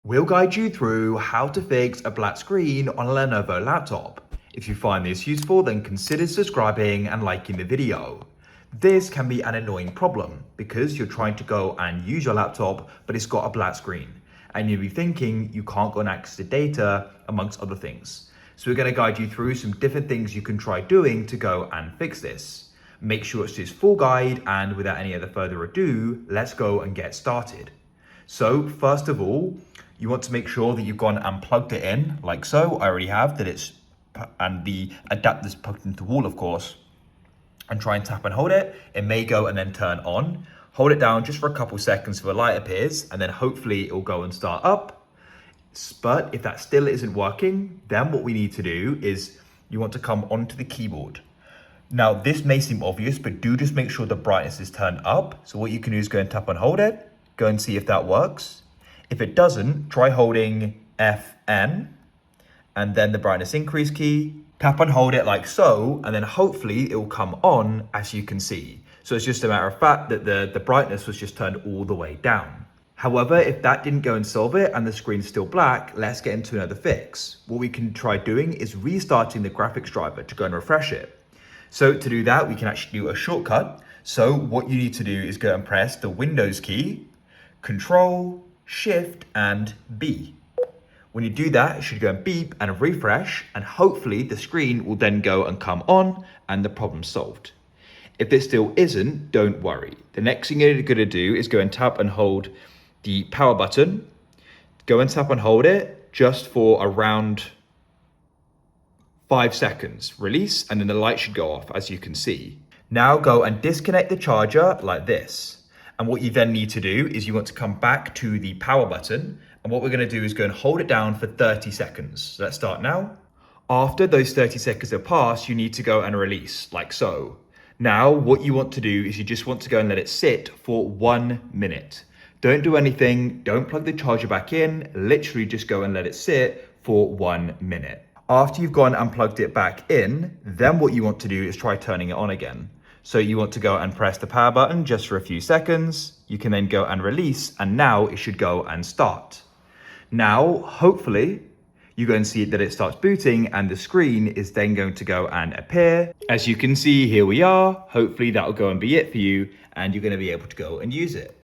We'll guide you through how to fix a black screen on a Lenovo laptop. If you find this useful, then consider subscribing and liking the video. This can be an annoying problem because you're trying to go and use your laptop, but it's got a black screen. And you'll be thinking you can't go and access the data, amongst other things. So we're going to guide you through some different things you can try doing to go and fix this. Make sure it's this full guide, and without any other further ado, let's go and get started. So first of all, you want to make sure that you've gone and plugged it in like so. I already have that and the adapter's plugged into the wall, of course, and try and tap and hold it. It may go and then turn on. Hold it down just for a couple seconds till the light appears, and then hopefully it will go and start up. But if that still isn't working, then what we need to do is you want to come onto the keyboard. Now, this may seem obvious, but do just make sure the brightness is turned up. So what you can do is go and tap and hold it, go and see if that works. If it doesn't, try holding FN and then the brightness increase key. Tap and hold it like so, and then hopefully it will come on, as you can see. So it's just a matter of fact that the brightness was just turned all the way down. However, if that didn't go and solve it and the screen's still black, let's get into another fix. What we can try doing is restarting the graphics driver to go and refresh it. So to do that, we can actually do a shortcut. So what you need to do is go and press the Windows key, Control, Shift and B. When you do that, it should go and beep and refresh, and hopefully the screen will then go and come on and the problem's solved. If this still isn't, don't worry. The next thing you're going to do is go and tap and hold the power button. Go and tap and hold it just for around 5 seconds. Release, and then the light should go off, as you can see. Now go and disconnect the charger like this. And what you then need to do is you want to come back to the power button. And what we're going to do is go and hold it down for 30 seconds. So let's start now. After those 30 seconds have passed, you need to go and release like so. Now, what you want to do is you just want to go and let it sit for 1 minute. Don't do anything. Don't plug the charger back in. Literally just go and let it sit for 1 minute. After you've gone and plugged it back in, then what you want to do is try turning it on again. So you want to go and press the power button just for a few seconds. You can then go and release, and now it should go and start. Now, hopefully, you go and see that it starts booting and the screen is then going to go and appear. As you can see, here we are. Hopefully that'll go and be it for you, and you're going to be able to go and use it.